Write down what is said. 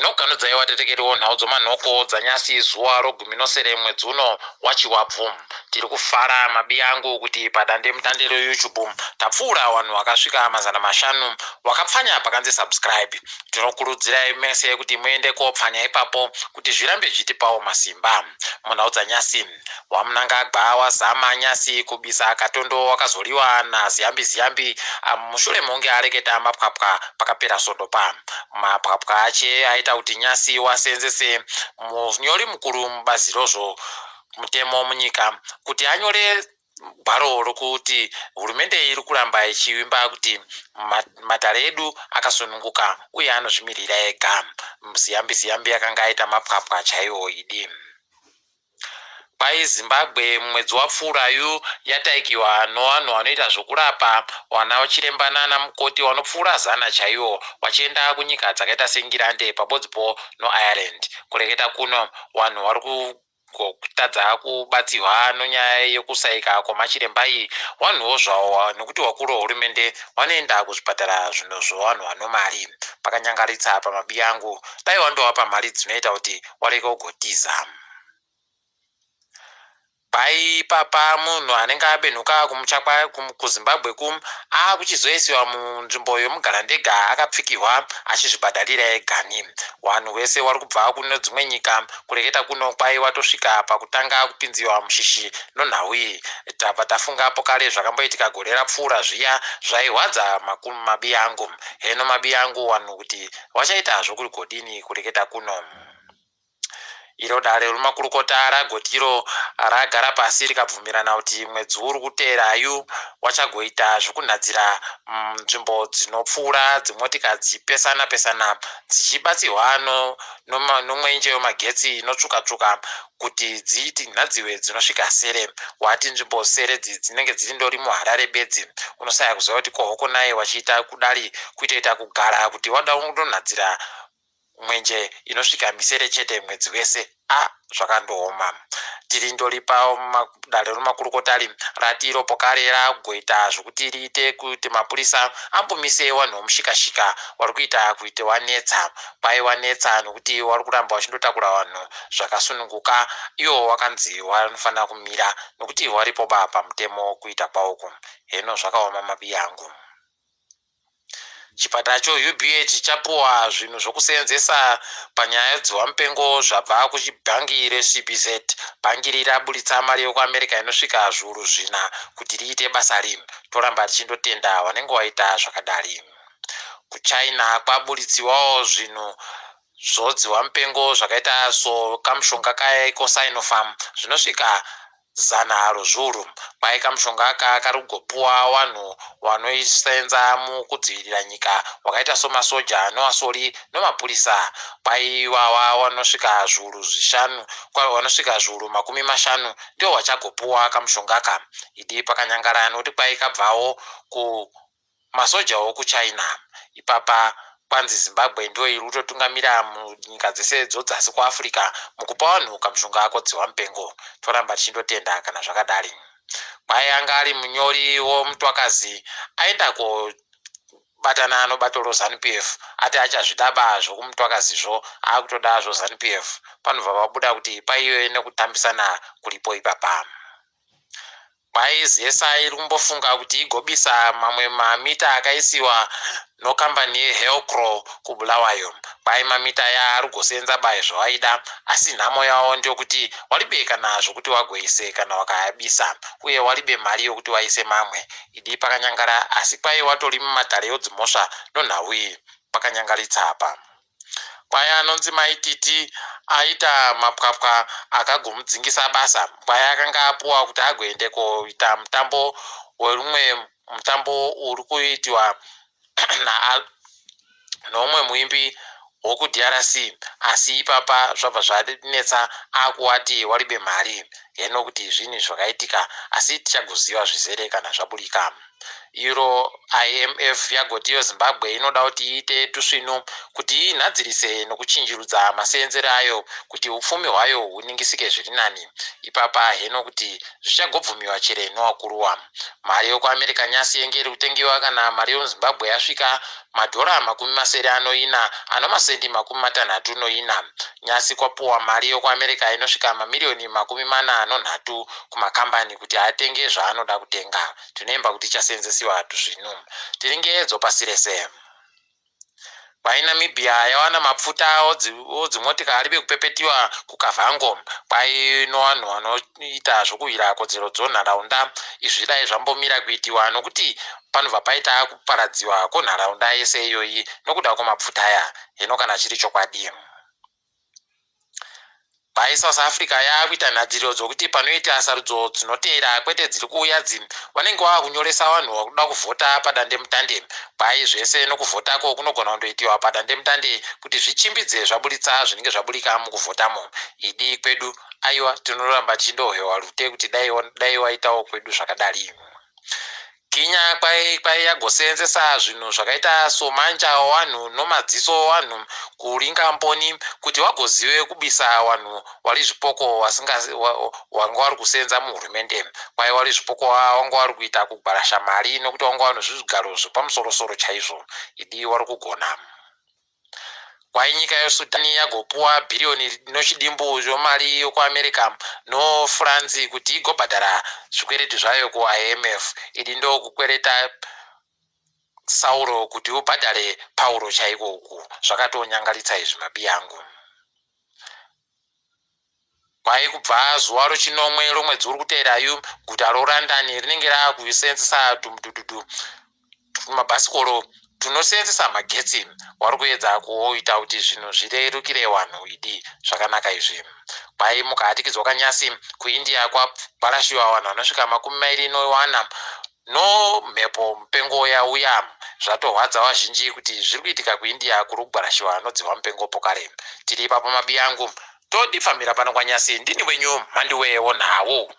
tinoganudzai watetekeriwo nhau dzomanhoko dzanyasi zuva roguminosere mwedzi uno wachiwabvu. Tiri kufara mabi angu kuti padande mutande reYouTube tapfuura vanhu vakasvika 500 wakapfanya pakanzi subscribe. Tinokurudzirai mese kuti muende kopfanya ipapo kuti zvirambe zvichipawo masimba. Munhau dzanyasi wamunangagwa wazama nyasi kubisa katondo wakazoriwa naziyambi mushure monge areketa mapwapwa pakapera sodopa. Mapwapwa ache aita kuti nyasi wasenzese munyori mukuru mubazi rozvo mutemo munyika kuti anyore gwaro rokuti hurumende iri kuramba ichivimba kuti matare edu akasununguka uye anozvimirira ega. Ziyambi akanga aita mapwapwa chaiwo idi. Pai Zimbabwe mwedzi wapfuurayu yataikiwa nevanhu vanoita zvokurapa vana vachiremba nana mukoti vanopfuura 100 chaiwo vachienda kunyika dzakaita seNgilande pabodzipo noIreland. Kureketa kuno vanhu vari kutadza kubatsirwa nonyaya yekusaika kwamachiremba iyi vanhuwo zvavo nekuti vakuru vehurumende vanoenda kuzvipatara zvinozvo vanhu vano mari. Pakanyangaritsa pamabi angu dai wandovapa mari dzinoita kuti wareke kugotiza. Pai papa munhu anenge abenhuka kumuchakwa kuZimbabwe akuchizoisiwa munzvimbo yomugarandega akapfikirwa achizvibhadharira egani. Vanhu vese vari kubva kune dzimwe nyika kureketa kuno kwai watosvika pakutanga kupinziwa mushishi nonhau iyi. Tabva tafungapo kare zvakamboitika gore rapfuura zviya zvairwadza mabi angu. Heno mabi angu vanhu kuti vachaita zvokuri godini kureketa kuno. Iro dare remakurukota ragotiro ragara pasi rikabvumirana kuti mwedzi uri kuteerayu wachagoita zvokunhadzira nzvimbo dzinopfuura dzimotika dzipesana dzichibatsirwa nomwenje wemagetsi inotsvuka kuti dziti nhadziwe dzinosvika sere. Wati nzvimbo sere dzinenge dziri ndori muHarare bedzi unosaya kuziva kuti kohoko naye wachiita kudari kuitoita kugara kuti wada kundonhadzira mwenje inosvika misere chete mwedzi wese. Zvakandooma. Tiri ndori padare remakurukotari ratiro pokare ragoita zvokuti riite kuti mapurisa ambomise vanhu vomushikashika vari kuita wanetsa. Pai wanetsa nokuti vari kuramba vachindotakura vanhu zvakasununguka iwo wakanzi vanofanira kumira nokuti varipo pamutemo kuita kwawoko. Heno zvakaoma mabi angu. Chipatara choUBH chapuwa zvinhu zvokusenzesa panyaya dzihwamupengo zvabva kuchibhangi reCBZ. Bhangi riri raburitsa mari yekuAmerica inosvika zviuru 4 kuti riite basa rimwe. Toramba tichindotenda vanenge vaita zvakadari. KuChina kwaburitsiwawo zvinhu zvodzihwamupengo zvakaita kamushonga kaikoSinopharm zvinosvika 100 zviuru. Pai kamushonga aka kari kugopuwa vanhu vanoisenza mukudzivirira nyika wakaita somasoja novasori nomapurisa. Pai ivava vanosvika zviuru 5 vanosvika zviuru 50 ndio vachagopuwa kamushonga aka. Idi pakanyangara nokuti kwai kabvawo kumasoja wokuChina. Ipapa kwanzi Zimbabwe ndio iri kutotungamira munyika dzese dzasi kuAfrica mukupa vanhu kamushonga kodzihwamupengo. Toramba tichindotenda kana zvakadari. Kwai anga ari munyori womutwakazi aenda kobatana nobatoro ZANU-PF ati achazvidaba zvokumutwakazizvo akutodazvo ZANU-PF. Panobva pabuda kuti paive nekutambisana kuripo ipapa. Pai ZESA iri kumbofunga kuti igobisa mamwe mamita akaisiwa nokambani yeHelcro kuBulawayo. Pai mamita ari kugosenza bai zvawaida asi nhamo yavo ndokuti waribe kana zvokuti wagoise kana wakayabisa uye waribe mari yokuti waise mamwe. Idi pakanyangara asi kwai watori mumatare yodzimhosva nonhau iyi pakanyangaritsa apa. Kwai anonzi Maititi aita mapwapwa akagomudzingisa basa. Kwai akanga apuwa kuti agoende koita mutambo werumwe mutambo uri kuitwa nomwe muimbi wokuDRC asi ipapa zvabva zvanetsa akuwati waribe mari. Heno kuti zvinhu zvakaitika asi tichagoziva zvizere kana zvaburika. iro IMF yagoti iyo Zimbabwe inoda kuti iite tusvinu kuti inhadzirise nokuchinjirudza maseenzero ayo kuti upfumi hwayo huningisike zviri nani. Ipapa heno kuti zvichagobvumiwa chero inowakuruwa. Mari yokuAmerica nyasi yenge iri kutengiwa kana mari yomuZimbabwe yasvika madhora 70 ano masendi 64. Nyasi kwapuwa mari yokuAmerica inosvika mamiliyoni 43 kumakambani kuti atenge zvaanoda kutenga. Tinemba kuti chaseenzesiwa zvino. Tiringedzo pasi rese. Kwai Namibia yawana mapfuta odzimotikari bekupepetiwa kuKavango. Kwai nowanhu vanoita zvokuhwira kodzero dzonharaunda. Izvi dai zvambomira kuitiwa nokuti panobva paita kuparadziwa konharaunda yese iyoyi nokuda kwemapfuta aya. Hino kana chiri chokwadi. Kwai South Africa yakuita nhadziro dzokuti panoita sarudzo dzinoteera kwete dziri kuuya vanenge vakunyoresa vanhu vakuda kuvhota padandemutande. Kwai zvese nokuvhotako kunogona kundoitiwa padandemutande kuti zvichimbidze zvaburitsa zvinenge zvabudika mukuvhotamo. Idi kwedu aiwa tinoramba tichindohwewa rute kuti dai waitawo kwedu zvakadari. Kenya kwai yagoseenzesa zvinhu zvakaita somanja wavanhu nomadziso wavanhu kuringa mboni kuti wagozive kubisa vanhu wari zvipoko wanga wari kuseenza muhurumende. Kwai wari zvipoko wanga wari kuita kugwarasha mari nokuti wanga wano zvigaro zvepamusorosoro chaizvo. Idi wari kugona. Kwai nyika yeSudani yagopuwa bhiriyoni nochidimbu zvomari yokuAmerica noFrance kuti igobhadhara zvikwereti zvayo kuIMF. Idi ndokukwereta Sauro kuti ubhadhare Pauro chaiko uku. Zvakatonyangaritsa izvi mabi yangu. Kwai kubva zuva rochinomwe romwedzi uri kuteerayu guta roLondon rinenge raakuseenzesa mabhasikoro tunoseenzesa magetsi wari kuedza kuita kuti zvinhu zvirerukire vanhu. Idi zvakanaka izvi. Kwai mukahatikidzwa kanyasi kuIndia kwagwarashiwa vanhu vanosvika 24 nomhepo mupengo yauya. Zvatorwadza vazhinji kuti zviri kuitika kuIndia kuri kugwarashiwa nodziva mupengo pokare. Tiri ipapo mabi yangu. Todifambira pano kwanyasi ndini wenyu Mhandiwe Wonhawo.